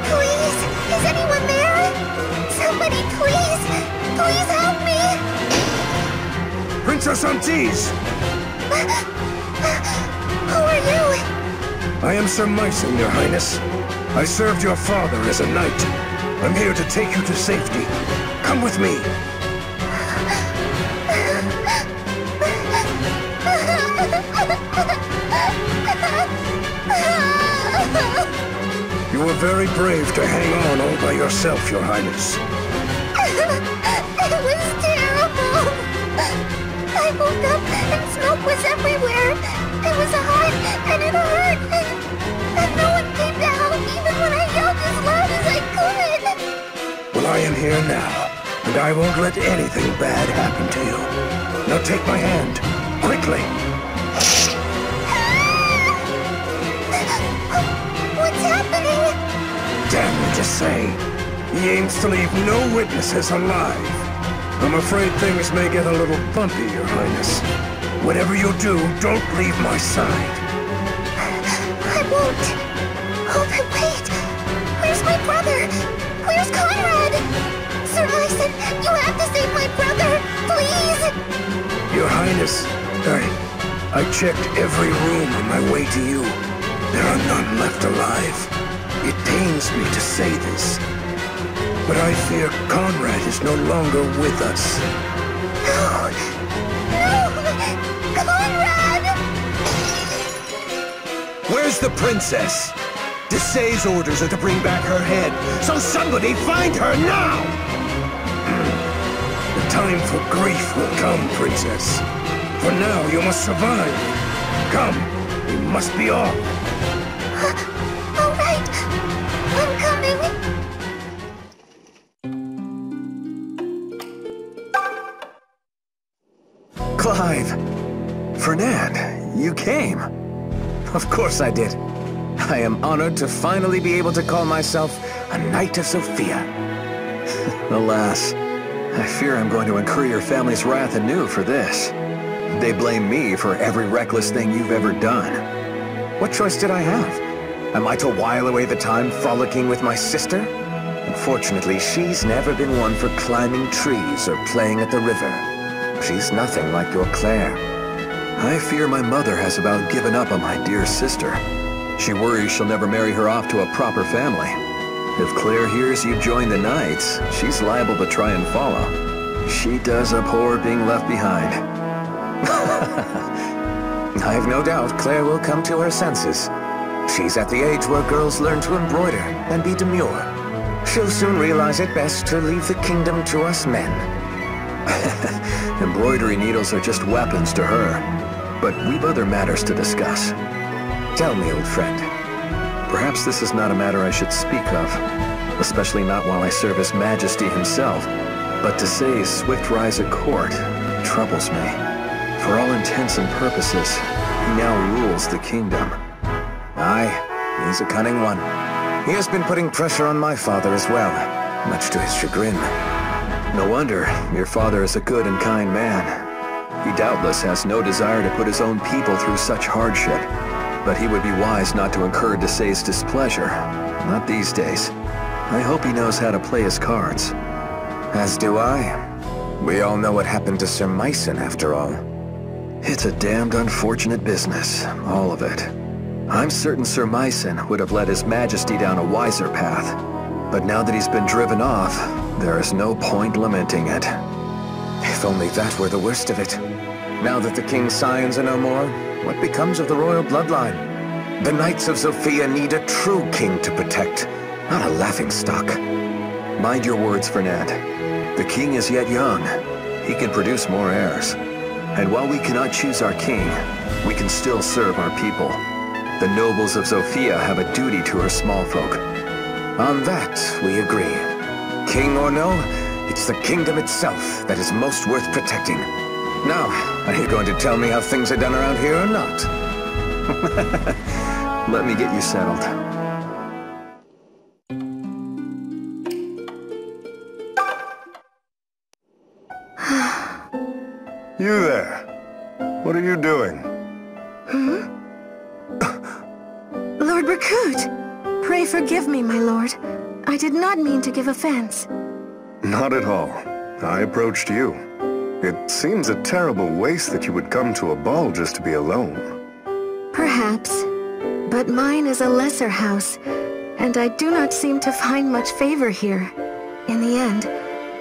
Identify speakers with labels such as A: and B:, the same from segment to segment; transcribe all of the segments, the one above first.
A: Please, is anyone there? Somebody, please! Please help me!
B: Princess Antis!
A: Who are you?
B: I am Sir Myson, Your Highness. I served your father as a knight. I'm here to take you to safety. Come with me. You were very brave to hang on all by yourself, Your Highness.
A: It was terrible. I woke up and smoke was everywhere. It was hot and it hurt. And no one came down, even when I yelled as loud as I could.
B: Well, I am here now, and I won't let anything bad happen to you. Now take my hand, quickly.
A: What's happening?
B: Damn me to say, he aims to leave no witnesses alive. I'm afraid things may get a little bumpy, Your Highness. Whatever you do, don't leave my side.
A: I won't. Oh, but wait. Where's my brother? Where's Conrad? Sir Myson, you have to save my brother, please!
B: Your Highness, I checked every room on my way to you. There are none left alive. It pains me to say this, but I fear Conrad is no longer with us.
A: No! No! Conrad!
C: Where's the princess? Desai's orders are to bring back her head, so somebody find her now!
B: The time for grief will come, Princess. For now, you must survive. Come, we must be off.
A: All right. I'm coming.
C: Clive! Fernand, you came. Of course I did. I am honored to finally be able to call myself a Knight of Zofia. Alas, I fear I'm going to incur your family's wrath anew for this. They blame me for every reckless thing you've ever done. What choice did I have? Am I to while away the time frolicking with my sister? Unfortunately, she's never been one for climbing trees or playing at the river. She's nothing like your Claire. I fear my mother has about given up on my dear sister. She worries she'll never marry her off to a proper family. If Claire hears you join the Knights, she's liable to try and follow. She does abhor being left behind. I've no doubt Claire will come to her senses. She's at the age where girls learn to embroider and be demure. She'll soon realize it best to leave the kingdom to us men. Embroidery needles are just weapons to her. But we've other matters to discuss. Tell me, old friend. Perhaps this is not a matter I should speak of, especially not while I serve His Majesty himself. But Desai's swift rise at court troubles me. For all intents and purposes, he now rules the kingdom. Aye, he's a cunning one. He has been putting pressure on my father as well, much to his chagrin. No wonder your father is a good and kind man. He doubtless has no desire to put his own people through such hardship. But he would be wise not to incur Desai's displeasure. Not these days. I hope he knows how to play his cards. As do I. We all know what happened to Sir Myson, after all. It's a damned unfortunate business, all of it. I'm certain Sir Myson would have led His Majesty down a wiser path. But now that he's been driven off, there is no point lamenting it. If only that were the worst of it. Now that the King's scions are no more, what becomes of the royal bloodline? The Knights of Zofia need a true king to protect, not a laughingstock. Mind your words, Fernand. The king is yet young. He can produce more heirs. And while we cannot choose our king, we can still serve our people. The nobles of Zofia have a duty to her small folk. On that, we agree. King or no, it's the kingdom itself that is most worth protecting. Now, are you going to tell me how things are done around here or not? Let me get you settled.
B: You there. What are you doing?
A: Berkut! Pray forgive me, my lord. I did not mean to give offense.
C: Not at all. I approached you. It seems a terrible waste that you would come to a ball just to be alone.
A: Perhaps. But mine is a lesser house, and I do not seem to find much favor here. In the end,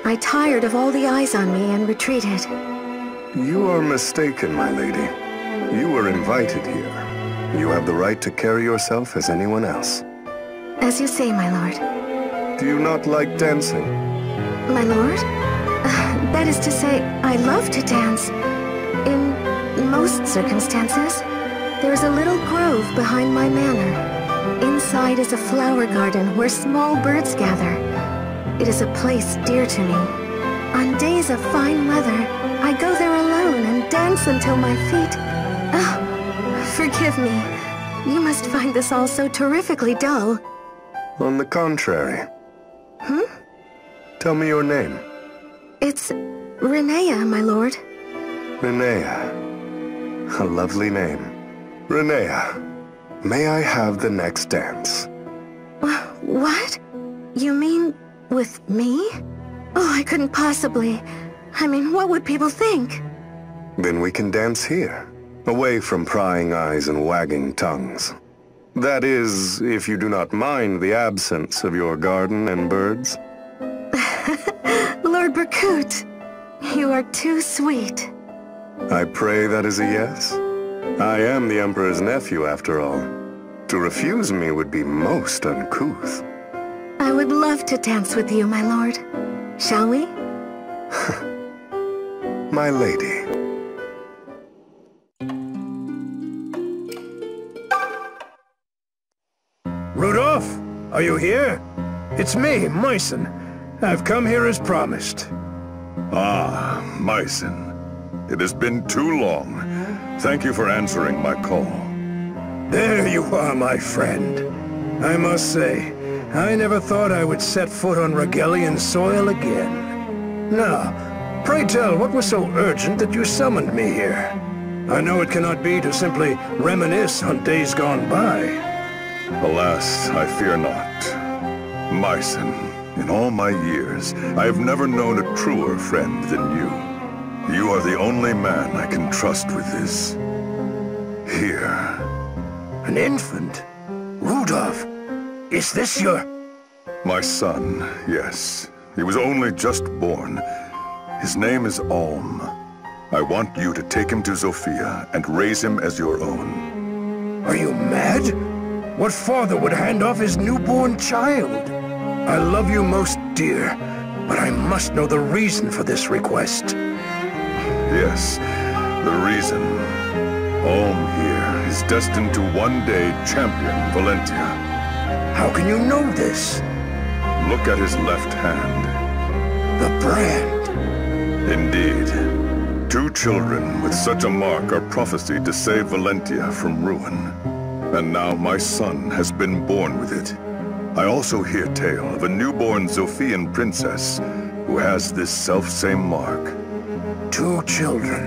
A: I tired of all the eyes on me and retreated.
C: You are mistaken, my lady. You were invited here. You have the right to carry yourself as anyone else.
A: As you say, my lord.
C: Do you not like dancing?
A: My lord? That is to say, I love to dance. In most circumstances, there is a little grove behind my manor. Inside is a flower garden where small birds gather. It is a place dear to me. On days of fine weather, I go there alone and dance until my feet... forgive me. You must find this all so terrifically dull.
C: On the contrary. Tell me your name.
A: It's Renea, my lord.
C: Renea. A lovely name. Renea, may I have the next dance?
A: What? You mean with me? Oh, I couldn't possibly. I mean, what would people think?
C: Then we can dance here, away from prying eyes and wagging tongues. That is, if you do not mind the absence of your garden and birds.
A: Lord Berkut, you are too sweet.
C: I pray that is a yes. I am the Emperor's nephew, after all. To refuse me would be most uncouth.
A: I would love to dance with you, my lord. Shall we?
C: My lady.
B: Rudolph, are you here? It's me, Myson. I've come here as promised.
D: Ah, Myson. It has been too long. Thank you for answering my call.
B: There you are, my friend. I must say, I never thought I would set foot on Rigelian soil again. Now, pray tell, what was so urgent that you summoned me here? I know it cannot be to simply reminisce on days gone by.
D: Alas, I fear not. Myson, in all my years, I have never known a truer friend than you. You are the only man I can trust with this. Here.
B: An infant? Rudolph, is this your...
D: My son, yes. He was only just born. His name is Alm. I want you to take him to Zofia and raise him as your own.
B: Are you mad? What father would hand off his newborn child? I love you most dear, but I must know the reason for this request.
D: Yes, the reason. Alm here is destined to one day champion Valentia.
B: How can you know this?
D: Look at his left hand.
B: The brand.
D: Indeed. 2 children with such a mark are prophesied to save Valentia from ruin. And now my son has been born with it. I also hear tale of a newborn Zofian princess who has this self-same mark.
B: 2 children.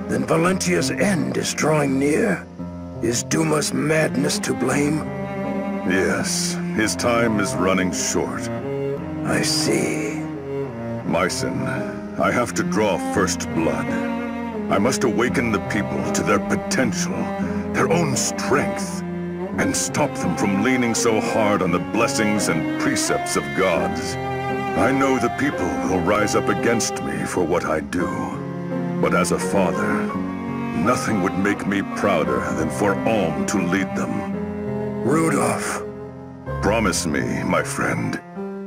B: Then Valentia's end is drawing near. Is Duma's madness to blame?
D: Yes, his time is running short.
B: I see.
D: Myson, I have to draw first blood. I must awaken the people to their potential, their own strength, and stop them from leaning so hard on the blessings and precepts of gods. I know the people will rise up against me for what I do. But as a father, nothing would make me prouder than for Alm to lead them.
B: Rudolph.
D: Promise me, my friend.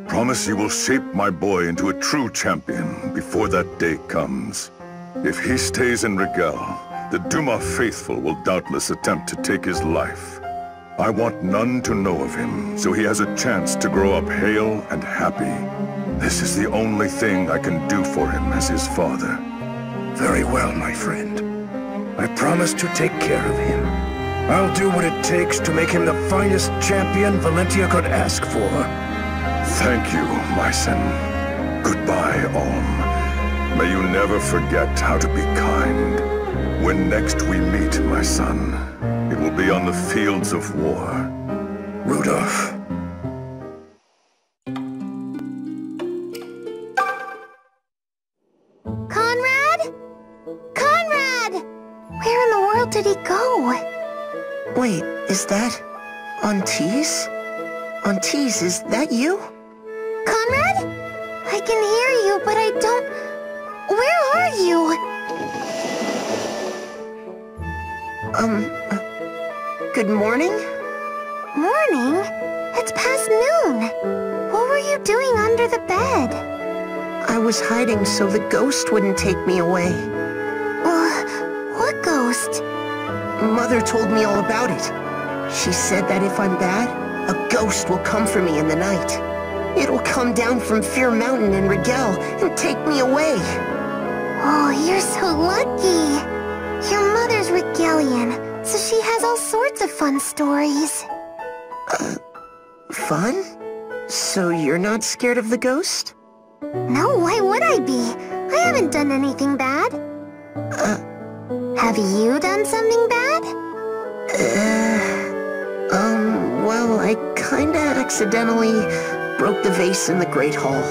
D: Promise you will shape my boy into a true champion before that day comes. If he stays in Rigel, the Duma faithful will doubtless attempt to take his life. I want none to know of him, so he has a chance to grow up hale and happy. This is the only thing I can do for him as his father.
B: Very well, my friend. I promise to take care of him. I'll do what it takes to make him the finest champion Valentia could ask for.
D: Thank you, Myson. Goodbye, Alm. May you never forget how to be kind. When next we meet, my son, it will be on the fields of war.
B: Rudolph.
A: Conrad? Conrad! Where in the world did he go?
E: Wait, is that... Aunties? Aunties, is that you?
A: Conrad? I can hear you, but I don't... Where are you?
E: Good morning?
A: Morning? It's past noon. What were you doing under the bed?
E: I was hiding so the ghost wouldn't take me away.
A: What ghost?
E: Mother told me all about it. She said that if I'm bad, a ghost will come for me in the night. It'll come down from Fear Mountain in Rigel and take me away.
A: Oh, you're so lucky. Your mother's Rigelian, so she has all sorts of fun stories.
E: Fun? So you're not scared of the ghost?
A: No, why would I be? I haven't done anything bad. Have you done something bad?
E: Well, I kinda accidentally broke the vase in the Great Hall.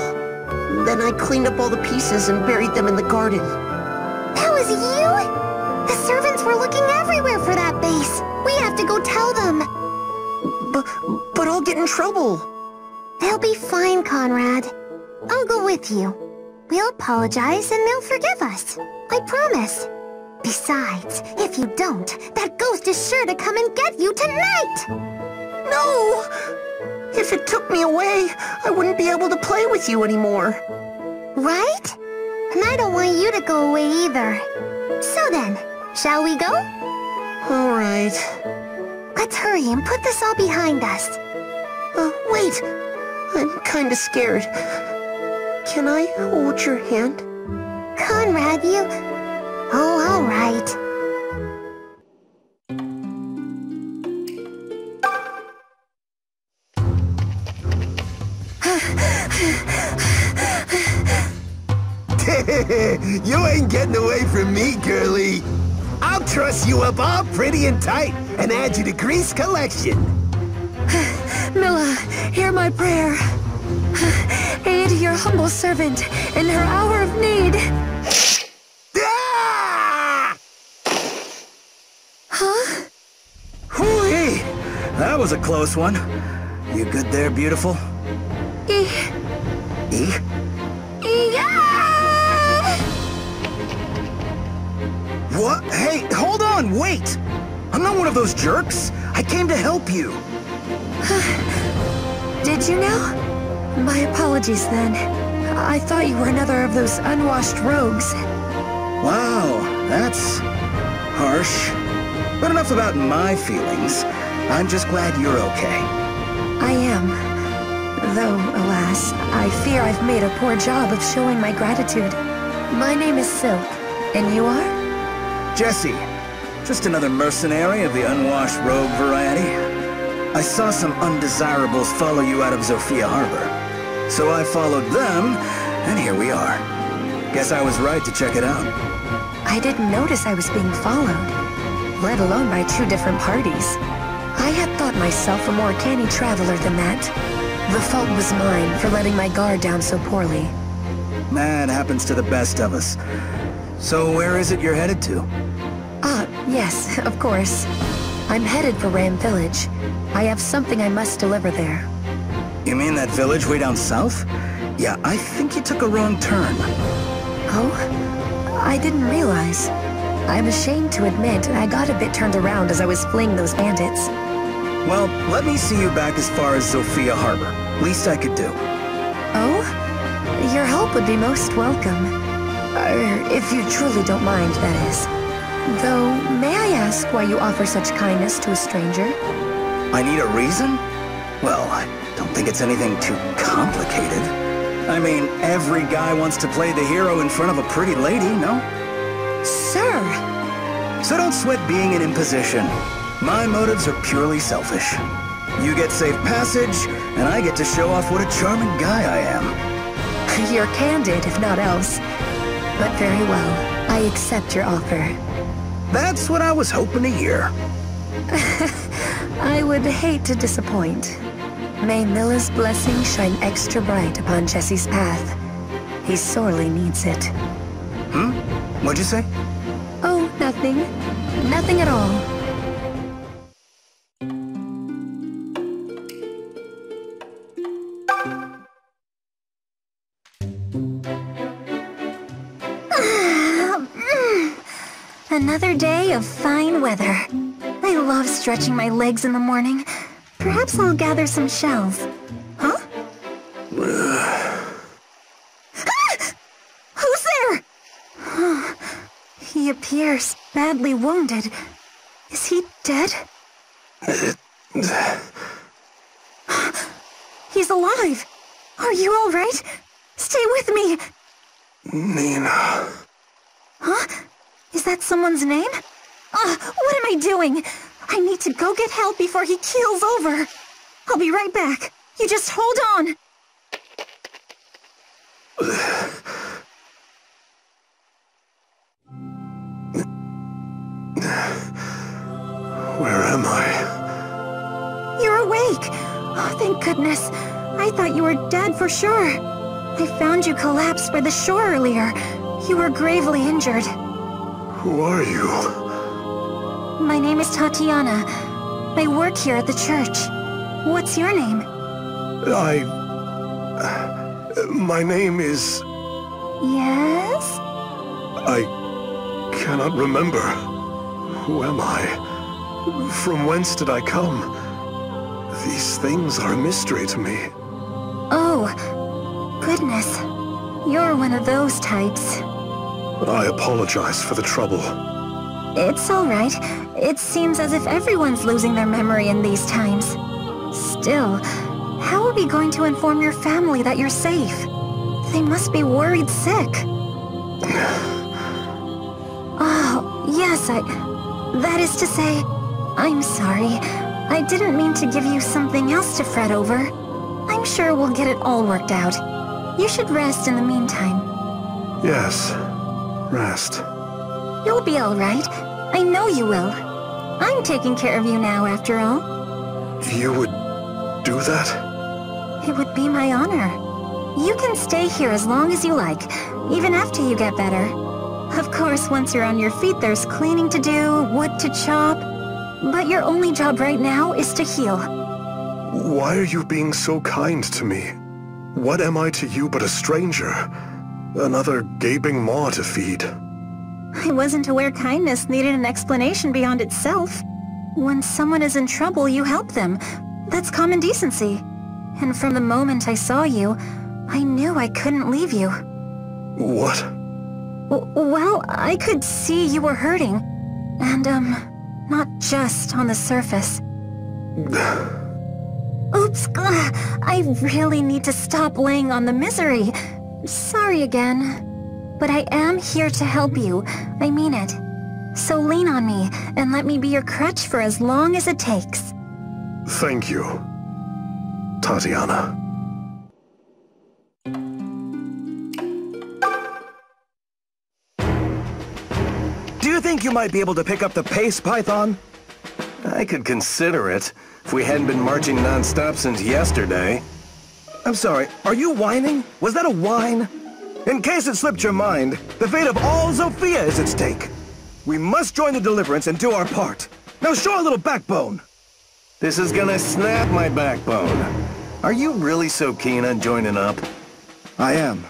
E: Then I cleaned up all the pieces and buried them in the garden.
A: That was you? The servants were looking everywhere for that vase. We have to go tell them.
E: But I'll get in trouble.
A: They'll be fine, Conrad. I'll go with you. We'll apologize and they'll forgive us. I promise. Besides, if you don't, that ghost is sure to come and get you tonight!
E: No! If it took me away, I wouldn't be able to play with you anymore.
A: Right? And I don't want you to go away either. So then, shall we go?
E: All right.
A: Let's hurry and put this all behind us.
E: Wait. I'm kinda scared. Can I hold your hand?
A: Conrad, you... Oh, all right.
F: You ain't getting away from me, girlie. I'll truss you up all pretty and tight and add you to Grease collection.
G: Milla, hear my prayer. Aid your humble servant in her hour of need.
F: Ah!
G: Huh?
H: Hoo-wee! That was a close one. You good there, beautiful? E? What? Hey, hold on, wait! I'm not one of those jerks. I came to help you.
G: Did you know? My apologies then. I thought you were another of those unwashed rogues.
H: Wow, that's harsh. But enough about my feelings. I'm just glad you're okay.
G: I am. Though, alas, I fear I've made a poor job of showing my gratitude. My name is Silk, and you are?
H: Jesse. Just another mercenary of the unwashed rogue variety. I saw some undesirables follow you out of Zofia Harbor. So I followed them, and here we are. Guess I was right to check it out.
G: I didn't notice I was being followed, let alone by two different parties. I had thought myself a more canny traveler than that. The fault was mine for letting my guard down so poorly.
H: That happens to the best of us. So where is it you're headed to?
G: Yes, of course. I'm headed for Ram Village. I have something I must deliver there.
H: You mean that village way down south? Yeah, I think you took a wrong turn.
G: Oh? I didn't realize. I'm ashamed to admit I got a bit turned around as I was fleeing those bandits.
H: Well, let me see you back as far as Zofia Harbor. Least I could do.
G: Oh? Your help would be most welcome. If you truly don't mind, that is. Though, may I ask why you offer such kindness to a stranger?
H: I need a reason? Well, I don't think it's anything too complicated. I mean, every guy wants to play the hero in front of a pretty lady, no?
G: Sir!
H: So don't sweat being an imposition. My motives are purely selfish. You get safe passage, and I get to show off what a charming guy I am.
G: You're candid, if not else. But very well, I accept your offer.
H: That's what I was hoping to hear.
G: I would hate to disappoint. May Milla's blessing shine extra bright upon Jesse's path. He sorely needs it.
H: What'd you say?
G: Oh, nothing. Nothing at all.
A: Another day of fine weather. I love stretching my legs in the morning. Perhaps I'll gather some shells. Huh? Who's there? He appears badly wounded. Is he dead? He's alive. Are you all right? Stay with me.
B: Nina.
A: Huh? Is that someone's name? What am I doing? I need to go get help before he keels over. I'll be right back. You just hold on.
B: Where am I?
A: You're awake. Oh, thank goodness. I thought you were dead for sure. I found you collapsed by the shore earlier. You were gravely injured.
B: Who are you?
A: My name is Tatiana. I work here at the church. What's your name?
B: My name is...
A: Yes?
B: I cannot remember. Who am I? From whence did I come? These things are a mystery to me.
A: Oh, goodness. You're one of those types.
B: I apologize for the trouble.
A: It's all right. It seems as if everyone's losing their memory in these times. Still, how are we going to inform your family that you're safe? They must be worried sick. Oh, yes, that is to say, I'm sorry. I didn't mean to give you something else to fret over. I'm sure we'll get it all worked out. You should rest in the meantime.
B: Yes, rest.
A: You'll be all right. I know you will. I'm taking care of you now, after all.
B: You would do that?
A: It would be my honor. You can stay here as long as you like, even after you get better. Of course, once you're on your feet, there's cleaning to do, wood to chop. But your only job right now is to heal.
B: Why are you being so kind to me? What am I to you but a stranger? Another gaping maw to feed.
A: I wasn't aware kindness needed an explanation beyond itself. When someone is in trouble, you help them. That's common decency. And from the moment I saw you, I knew I couldn't leave you.
B: What?
A: Well, I could see you were hurting. And, not just on the surface. Oops, I really need to stop laying on the misery. Sorry again. But I am here to help you. I mean it. So lean on me, and let me be your crutch for as long as it takes.
B: Thank you, Tatiana.
H: Do you think you might be able to pick up the pace, Python?
C: I could consider it, if we hadn't been marching non-stop since yesterday.
H: I'm sorry, are you whining? Was that a whine? In case it slipped your mind, the fate of all Zofia is at stake. We must join the deliverance and do our part. Now show a little backbone.
C: This is gonna snap my backbone. Are you really so keen on joining up?
H: I am.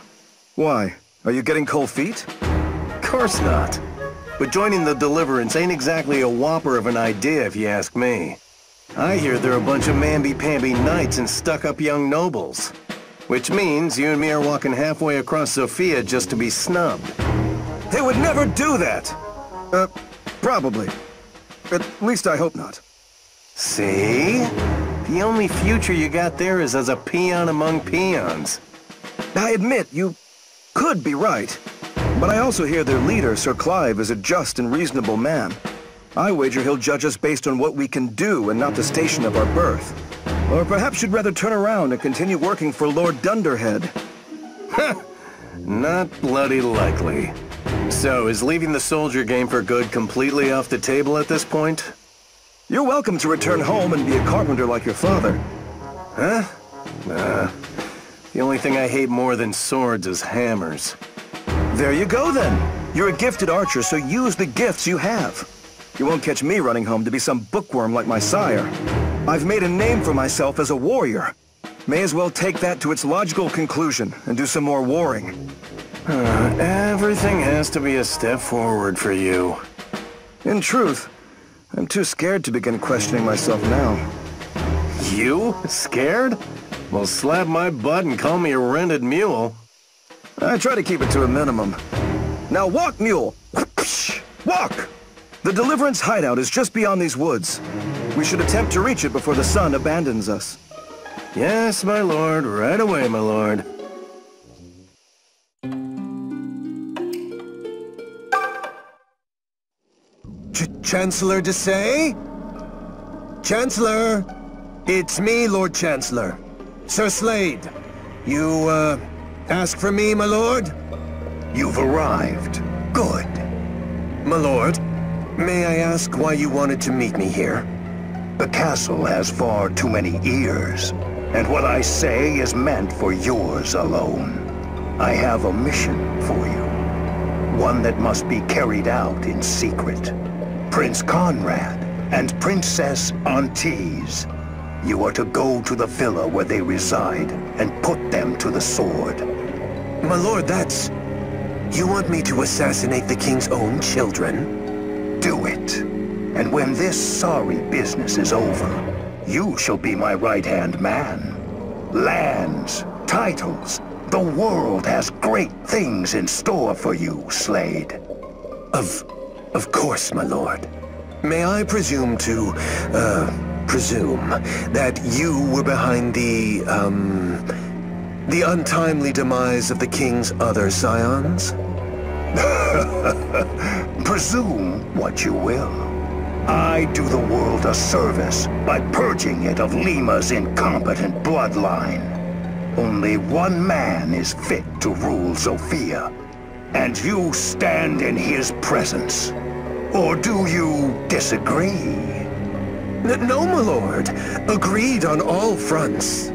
H: Why? Are you getting cold feet?
C: Of course not. But joining the deliverance ain't exactly a whopper of an idea if you ask me. I hear they're a bunch of mamby-pamby knights and stuck-up young nobles. Which means you and me are walking halfway across Zofia just to be snubbed.
H: They would never do that! Probably. At least I hope not.
C: See? The only future you got there is as a peon among peons.
H: I admit, you could be right. But I also hear their leader, Sir Clive, is a just and reasonable man. I wager he'll judge us based on what we can do and not the station of our birth. Or perhaps you'd rather turn around and continue working for Lord Dunderhead.
C: Not bloody likely. So, is leaving the soldier game for good completely off the table at this point? You're welcome to return home and be a carpenter like your father.
I: Huh? Nah. The only thing I hate more than swords is hammers.
C: There you go, then. You're a gifted archer, so use the gifts you have. You won't catch me running home to be some bookworm like my sire. I've made a name for myself as a warrior. May as well take that to its logical conclusion and do some more warring.
I: Everything has to be a step forward for you.
C: In truth, I'm too scared to begin questioning myself now.
I: You? Scared? Well, slap my butt and call me a rented mule.
C: I try to keep it to a minimum. Now walk, mule! Walk! The Deliverance hideout is just beyond these woods. We should attempt to reach it before the sun abandons us.
I: Yes, my lord. Right away, my lord.
F: Chancellor Desai? Chancellor! It's me, Lord Chancellor. Sir Slade. You, ask for me, my lord?
B: You've arrived. Good.
F: My lord, may I ask why you wanted to meet me here?
B: The castle has far too many ears, and what I say is meant for yours alone. I have a mission for you. One that must be carried out in secret. Prince Conrad and Princess Antise. You are to go to the villa where they reside and put them to the sword.
F: My lord, that's... You want me to assassinate the king's own children?
B: Do it. And when this sorry business is over, you shall be my right-hand man. Lands, titles, the world has great things in store for you, Slade.
F: Of course, my lord. May I presume to, presume that you were behind the untimely demise of the king's other scions?
B: Presume what you will. I do the world a service by purging it of Lima's incompetent bloodline. Only one man is fit to rule Zofia, and you stand in his presence. Or do you disagree?
F: No, my lord. Agreed on all fronts.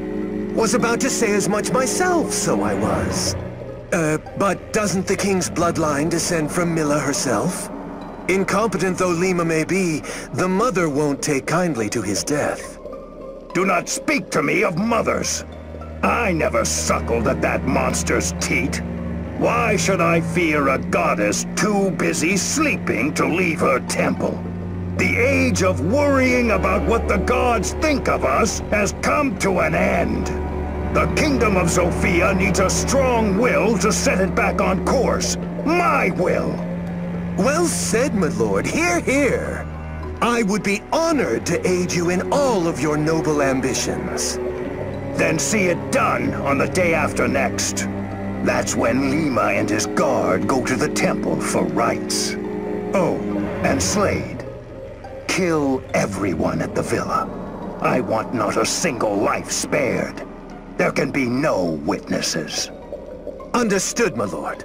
F: Was about to say as much myself, so I was. But doesn't the king's bloodline descend from Milla herself? Incompetent though Lima may be, the mother won't take kindly to his death.
B: Do not speak to me of mothers. I never suckled at that monster's teat. Why should I fear a goddess too busy sleeping to leave her temple? The age of worrying about what the gods think of us has come to an end. The kingdom of Zofia needs a strong will to set it back on course. My will!
F: Well said, my lord. Hear, hear. I would be honored to aid you in all of your noble ambitions.
B: Then see it done on the day after next. That's when Lima and his guard go to the temple for rites. Oh, and Slade. Kill everyone at the villa. I want not a single life spared. There can be no witnesses.
F: Understood, my lord.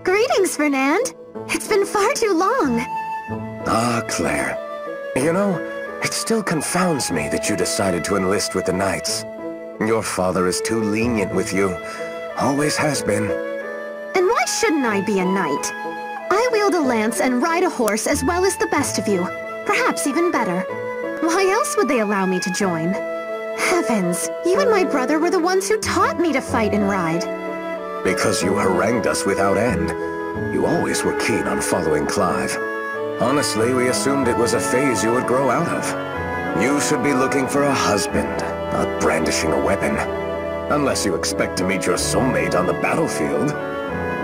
A: Greetings, Fernand. It's been far too long.
J: Ah, Claire. You know, it still confounds me that you decided to enlist with the Knights. Your father is too lenient with you. Always has been.
A: And why shouldn't I be a knight? I wield a lance and ride a horse as well as the best of you. Perhaps even better. Why else would they allow me to join? Heavens, you and my brother were the ones who taught me to fight and ride.
J: Because you harangued us without end. You always were keen on following Clive. Honestly, we assumed it was a phase you would grow out of. You should be looking for a husband, not brandishing a weapon. Unless you expect to meet your soulmate on the battlefield.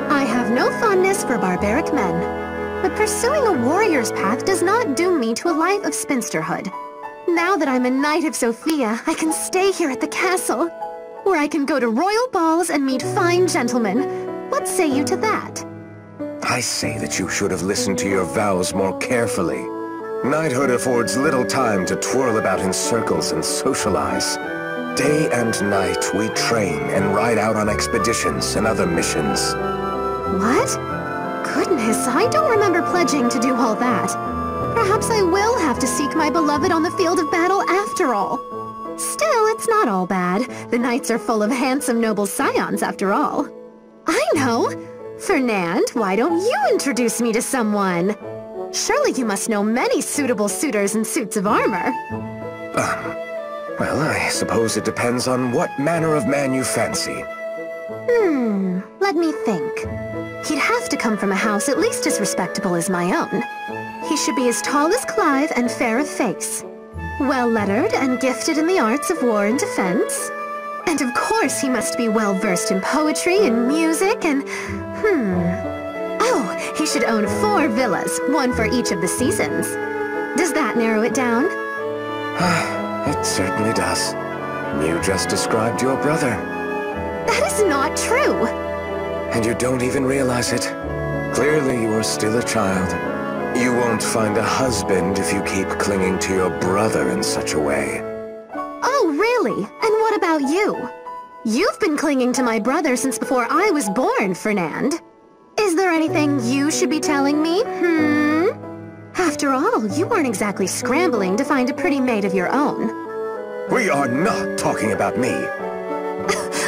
A: I have no fondness for barbaric men, but pursuing a warrior's path does not doom me to a life of spinsterhood. Now that I'm a knight of Zofia, I can stay here at the castle, where I can go to royal balls and meet fine gentlemen. What say you to that?
J: I say that you should have listened to your vows more carefully. Knighthood affords little time to twirl about in circles and socialize. Day and night we train and ride out on expeditions and other missions.
A: What? Goodness, I don't remember pledging to do all that. Perhaps I will have to seek my beloved on the field of battle after all. Still, it's not all bad. The knights are full of handsome noble scions after all. I know! Fernand, why don't you introduce me to someone? Surely you must know many suitable suitors in suits of armor.
J: Well, I suppose it depends on what manner of man you fancy.
A: Let me think. He'd have to come from a house at least as respectable as my own. He should be as tall as Clive and fair of face. Well-lettered and gifted in the arts of war and defense. And of course he must be well-versed in poetry and music and... Oh, he should own 4 villas, one for each of the seasons. Does that narrow it down?
J: It certainly does. You just described your brother.
A: That is not true!
J: And you don't even realize it. Clearly you are still a child. You won't find a husband if you keep clinging to your brother in such a way.
A: Oh, really? And what about you? You've been clinging to my brother since before I was born, Fernand. Is there anything you should be telling me, After all, you weren't exactly scrambling to find a pretty mate of your own.
J: We are not talking about me.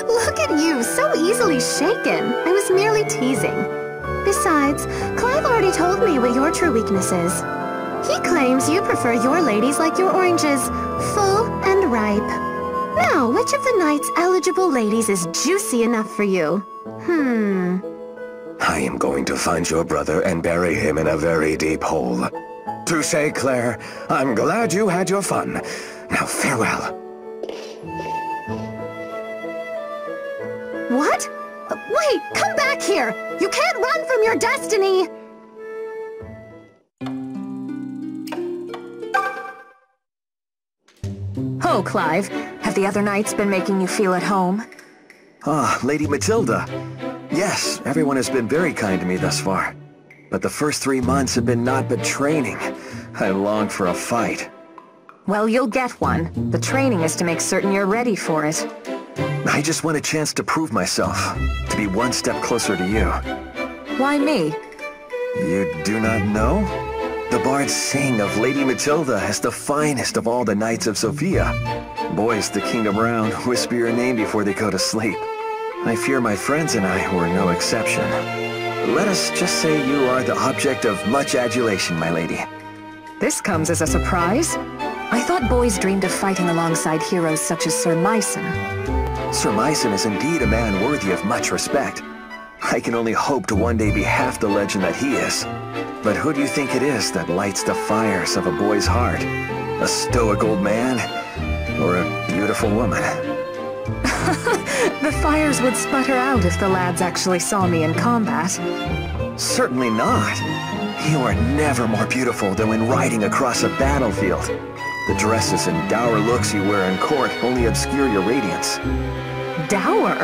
A: Look at you, so easily shaken. I was merely teasing. Besides, Clive already told me what your true weakness is. He claims you prefer your ladies like your oranges, full and ripe. Now, which of the knight's eligible ladies is juicy enough for you?
J: I am going to find your brother and bury him in a very deep hole. Touché, Claire. I'm glad you had your fun. Now, farewell.
A: What? Wait, come back here! You can't run from your destiny!
G: Oh, Clive, have the other knights been making you feel at home?
C: Ah, Lady Matilda. Yes, everyone has been very kind to me thus far. But the first 3 months have been naught but training. I long for a fight.
G: Well, you'll get one. The training is to make certain you're ready for it.
C: I just want a chance to prove myself, to be one step closer to you.
G: Why me?
C: You do not know? The bards sing of Lady Matilda as the finest of all the knights of Zofia. Boys the kingdom round whisper your name before they go to sleep. I fear my friends and I were no exception. Let us just say you are the object of much adulation, my lady.
G: This comes as a surprise. I thought boys dreamed of fighting alongside heroes such as Sir Myson.
C: Sir Myson is indeed a man worthy of much respect. I can only hope to one day be half the legend that he is. But who do you think it is that lights the fires of a boy's heart? A stoic old man? Or a beautiful woman?
G: The fires would sputter out if the lads actually saw me in combat.
C: Certainly not. You are never more beautiful than when riding across a battlefield. The dresses and dour looks you wear in court only obscure your radiance.
G: Dour?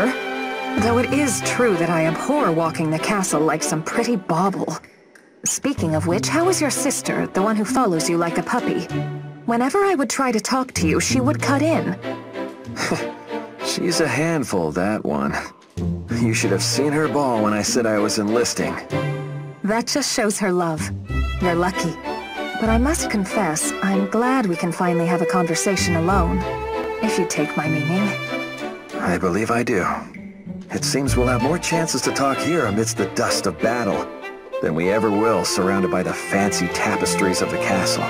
G: Though it is true that I abhor walking the castle like some pretty bauble. Speaking of which, how is your sister, the one who follows you like a puppy? Whenever I would try to talk to you, she would cut in.
C: She's a handful, that one. You should have seen her bawl when I said I was enlisting.
G: That just shows her love. You're lucky. But I must confess, I'm glad we can finally have a conversation alone. If you take my meaning.
C: I believe I do. It seems we'll have more chances to talk here amidst the dust of battle than we ever will surrounded by the fancy tapestries of the castle.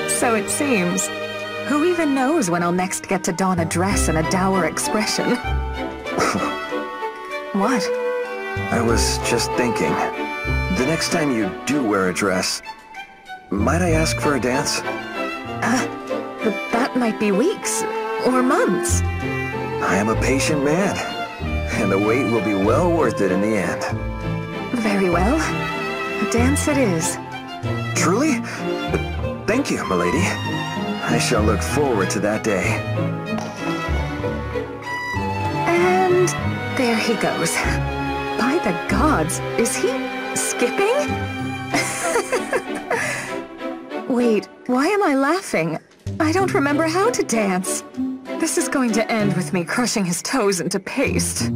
G: So it seems. Who even knows when I'll next get to don a dress and a dour expression? What?
C: I was just thinking, the next time you do wear a dress, might I ask for a dance?
G: But that might be weeks, or months.
C: I am a patient man, and the wait will be well worth it in the end.
G: Very well. A dance it is.
C: Truly? Thank you, milady. I shall look forward to that day.
G: And there he goes. By the gods, is he skipping? Wait, why am I laughing? I don't remember how to dance. This is going to end with me crushing his toes into paste.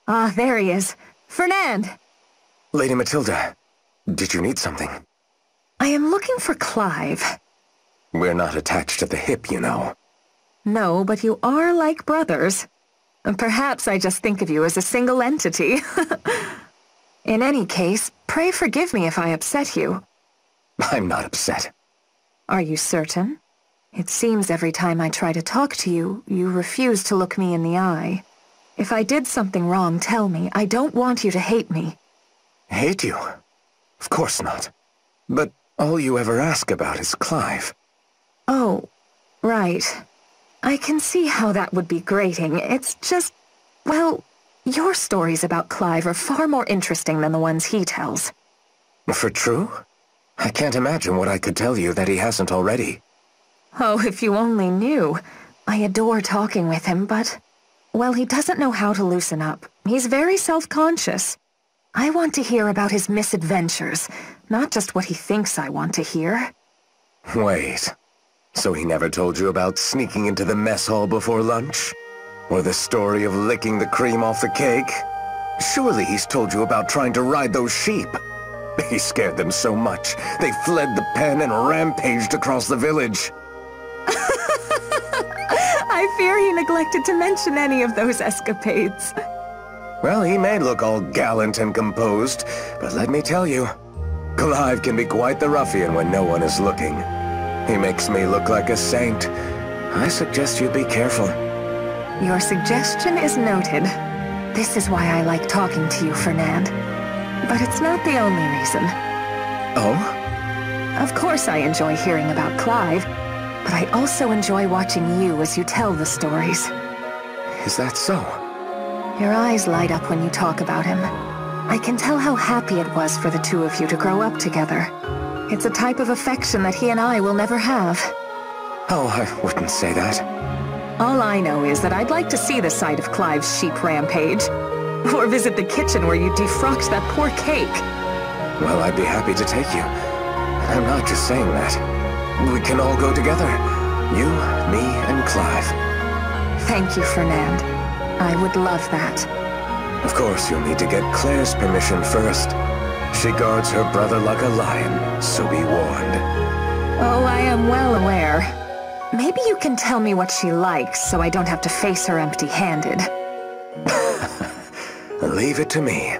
G: Ah, there he is. Fernand!
J: Lady Matilda, did you need something?
G: I am looking for Clive.
J: We're not attached at the hip, you know.
G: No, but you are like brothers. And perhaps I just think of you as a single entity. In any case, pray forgive me if I upset you.
J: I'm not upset.
G: Are you certain? It seems every time I try to talk to you, you refuse to look me in the eye. If I did something wrong, tell me. I don't want you to hate me.
J: Hate you? Of course not. But all you ever ask about is Clive.
G: Oh, right. I can see how that would be grating. It's just, well, your stories about Clive are far more interesting than the ones he tells.
J: For true? I can't imagine what I could tell you that he hasn't already.
G: Oh, if you only knew. I adore talking with him, but, well, he doesn't know how to loosen up. He's very self-conscious. I want to hear about his misadventures, not just what he thinks I want to hear.
J: Wait. So he never told you about sneaking into the mess hall before lunch? Or the story of licking the cream off the cake? Surely he's told you about trying to ride those sheep. He scared them so much, they fled the pen and rampaged across the village.
G: I fear he neglected to mention any of those escapades.
J: Well, he may look all gallant and composed, but let me tell you, Clive can be quite the ruffian when no one is looking. He makes me look like a saint. I suggest you be careful.
G: Your suggestion is noted. This is why I like talking to you, Fernand. But it's not the only reason.
J: Oh?
G: Of course I enjoy hearing about Clive, but I also enjoy watching you as you tell the stories.
J: Is that so?
G: Your eyes light up when you talk about him. I can tell how happy it was for the two of you to grow up together. It's a type of affection that he and I will never have.
J: Oh, I wouldn't say that.
G: All I know is that I'd like to see the site of Clive's sheep rampage. Or visit the kitchen where you defrocked that poor cake.
J: Well, I'd be happy to take you. I'm not just saying that. We can all go together. You, me, and Clive.
G: Thank you, Fernand. I would love that.
J: Of course, you'll need to get Claire's permission first. She guards her brother like a lion, so be warned.
G: Oh, I am well aware. Maybe you can tell me what she likes so I don't have to face her empty-handed.
J: Leave it to me.